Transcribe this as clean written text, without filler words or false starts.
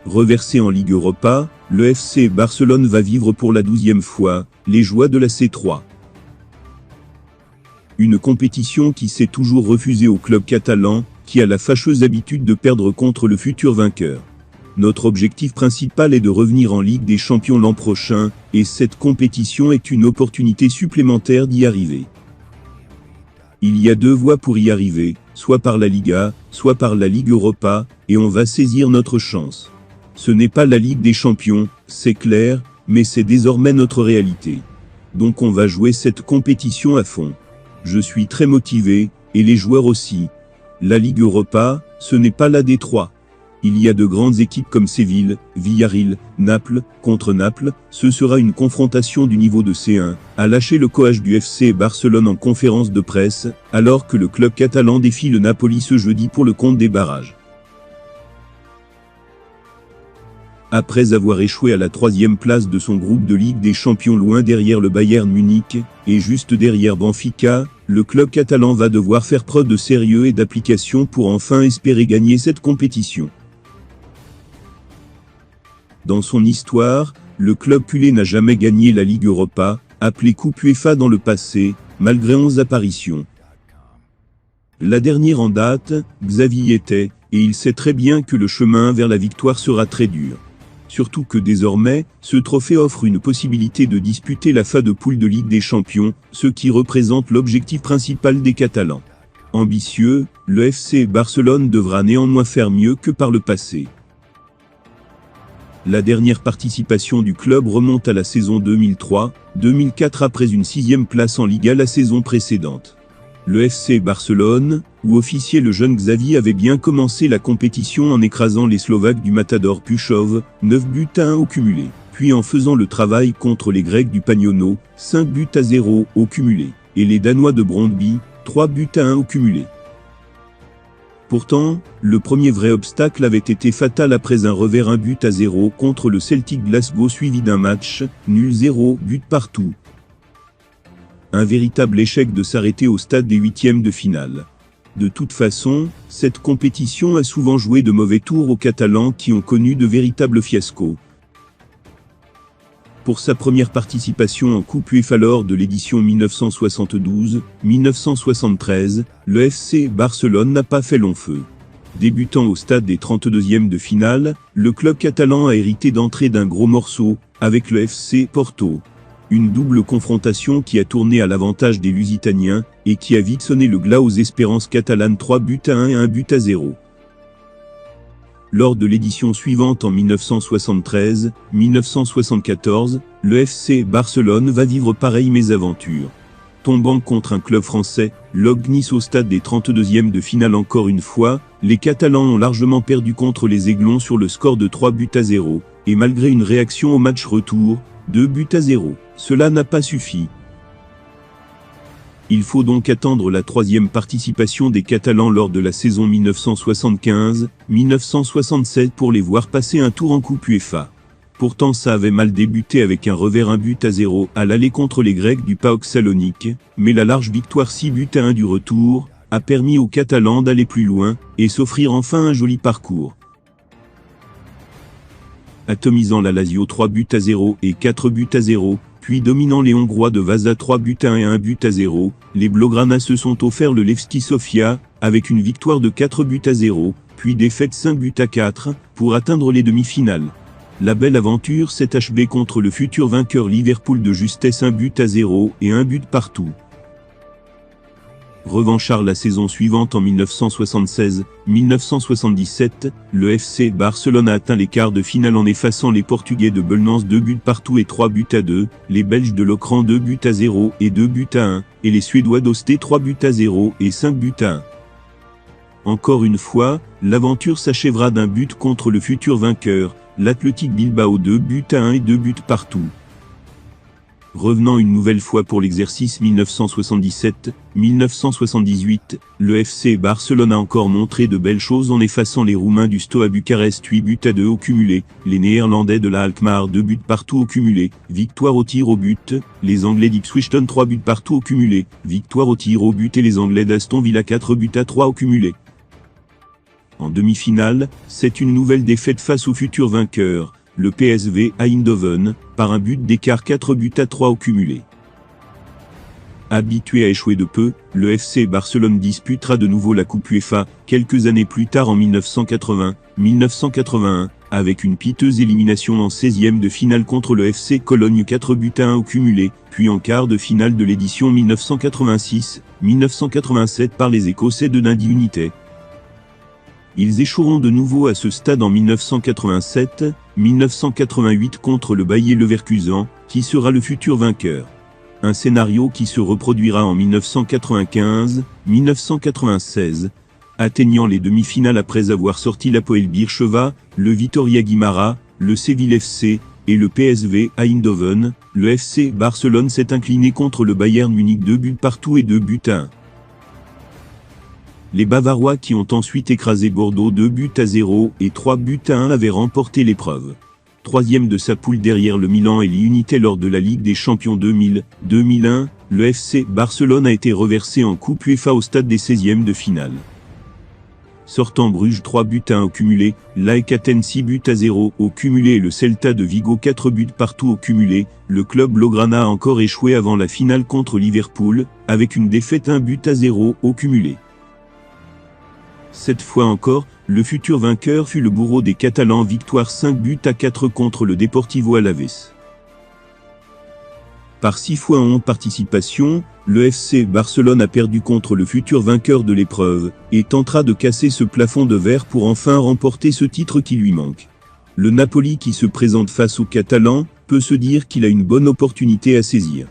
Reversé en Ligue Europa, le FC Barcelone va vivre pour la 12e fois les joies de la C3. Une compétition qui s'est toujours refusée au club catalan, qui a la fâcheuse habitude de perdre contre le futur vainqueur. Notre objectif principal est de revenir en Ligue des Champions l'an prochain, et cette compétition est une opportunité supplémentaire d'y arriver. Il y a deux voies pour y arriver, soit par la Liga, soit par la Ligue Europa, et on va saisir notre chance. Ce n'est pas la Ligue des Champions, c'est clair, mais c'est désormais notre réalité. Donc on va jouer cette compétition à fond. Je suis très motivé, et les joueurs aussi. La Ligue Europa, ce n'est pas la D3. Il y a de grandes équipes comme Séville, Villarreal, Naples, contre Naples, ce sera une confrontation du niveau de C1, a lâché le coach du FC Barcelone en conférence de presse, alors que le club catalan défie le Napoli ce jeudi pour le compte des barrages. Après avoir échoué à la 3e place de son groupe de Ligue des Champions loin derrière le Bayern Munich, et juste derrière Benfica, le club catalan va devoir faire preuve de sérieux et d'application pour enfin espérer gagner cette compétition. Dans son histoire, le club culé n'a jamais gagné la Ligue Europa, appelée Coupe UEFA dans le passé, malgré 11 apparitions. La dernière en date, Xavi y était, et il sait très bien que le chemin vers la victoire sera très dur. Surtout que désormais, ce trophée offre une possibilité de disputer la phase de poule de Ligue des Champions, ce qui représente l'objectif principal des Catalans. Ambitieux, le FC Barcelone devra néanmoins faire mieux que par le passé. La dernière participation du club remonte à la saison 2003-2004 après une 6e place en Liga la saison précédente. Le FC Barcelone, où officiait le jeune Xavi, avait bien commencé la compétition en écrasant les Slovaques du Matador Puchov, 9-1 au cumulé, puis en faisant le travail contre les Grecs du Paniono, 5-0 au cumulé, et les Danois de Brøndby, 3-1 au cumulé. Pourtant, le premier vrai obstacle avait été fatal après un revers 1-0 contre le Celtic Glasgow suivi d'un match nul 0 but partout. Un véritable échec de s'arrêter au stade des 8e de finale. De toute façon, cette compétition a souvent joué de mauvais tours aux Catalans qui ont connu de véritables fiascos. Pour sa première participation en Coupe UEFA lors de l'édition 1972-1973, le FC Barcelone n'a pas fait long feu. Débutant au stade des 32e de finale, le club catalan a hérité d'entrée d'un gros morceau, avec le FC Porto. Une double confrontation qui a tourné à l'avantage des Lusitaniens, et qui a vite sonné le glas aux espérances catalanes 3-1 et 1-0. Lors de l'édition suivante en 1973-1974, le FC Barcelone va vivre pareille mésaventure. Tombant contre un club français, l'OGC Nice au stade des 32e de finale encore une fois, les Catalans ont largement perdu contre les Aiglons sur le score de 3-0, et malgré une réaction au match retour, 2-0, cela n'a pas suffi. Il faut donc attendre la 3e participation des Catalans lors de la saison 1975-1977 pour les voir passer un tour en Coupe UEFA. Pourtant ça avait mal débuté avec un revers 1-0 à l'aller contre les Grecs du PAOK Salonique, mais la large victoire 6-1 du retour a permis aux Catalans d'aller plus loin et s'offrir enfin un joli parcours. Atomisant la Lazio 3-0 et 4-0, puis dominant les Hongrois de Vaza 3-1 et 1-0, les Blaugrana se sont offert le Levski Sofia, avec une victoire de 4-0, puis défaite 5-4, pour atteindre les demi-finales. La belle aventure s'est achevée contre le futur vainqueur Liverpool de justesse 1-0 et 1 but partout. Revanchard la saison suivante en 1976-1977, le FC Barcelone a atteint les quarts de finale en effaçant les Portugais de Belenenses 2 buts partout et 3-2, les Belges de Lokeren 2-0 et 2-1, et les Suédois d'Ostend 3-0 et 5-1. Encore une fois, l'aventure s'achèvera d'un but contre le futur vainqueur, l'Athletic Bilbao 2-1 et 2 buts partout. Revenant une nouvelle fois pour l'exercice 1977-1978, le FC Barcelone a encore montré de belles choses en effaçant les Roumains du Steaua Bucarest 8-2 au cumulé, les Néerlandais de la Alkmaar 2 buts partout au cumulé, victoire au tir au but, les Anglais d'Ipswich Town 3 buts partout au cumulé, victoire au tir au but et les Anglais d'Aston Villa 4-3 au cumulé. En demi-finale, c'est une nouvelle défaite face au futur vainqueur, le PSV Eindhoven, par un but d'écart 4-3 au cumulé. Habitué à échouer de peu, le FC Barcelone disputera de nouveau la Coupe UEFA, quelques années plus tard en 1980-1981, avec une piteuse élimination en 16e de finale contre le FC Cologne 4-1 au cumulé, puis en quart de finale de l'édition 1986-1987 par les Écossais de Dundee United. Ils échoueront de nouveau à ce stade en 1987-1988 contre le Bayer Leverkusen, qui sera le futur vainqueur. Un scénario qui se reproduira en 1995-1996, atteignant les demi-finales après avoir sorti l'Hapoel Beersheva, le Vitoria Guimara, le Seville FC et le PSV Eindhoven. Le FC Barcelone s'est incliné contre le Bayern Munich 2-1 et 2-1. Les Bavarois qui ont ensuite écrasé Bordeaux 2-0 et 3-1 avaient remporté l'épreuve. Troisième de sa poule derrière le Milan et l'United lors de la Ligue des Champions 2000-2001, le FC Barcelone a été reversé en Coupe UEFA au stade des 16e de finale. Sortant Bruges 3-1 au cumulé, l'AEK Athènes 6-0 au cumulé et le Celta de Vigo 4-0 au cumulé, le club blaugrana a encore échoué avant la finale contre Liverpool, avec une défaite 1-0 au cumulé. Cette fois encore, le futur vainqueur fut le bourreau des Catalans, victoire 5-4 contre le Deportivo Alavés. Par 6 fois en participation, le FC Barcelone a perdu contre le futur vainqueur de l'épreuve, et tentera de casser ce plafond de verre pour enfin remporter ce titre qui lui manque. Le Napoli qui se présente face aux Catalans, peut se dire qu'il a une bonne opportunité à saisir.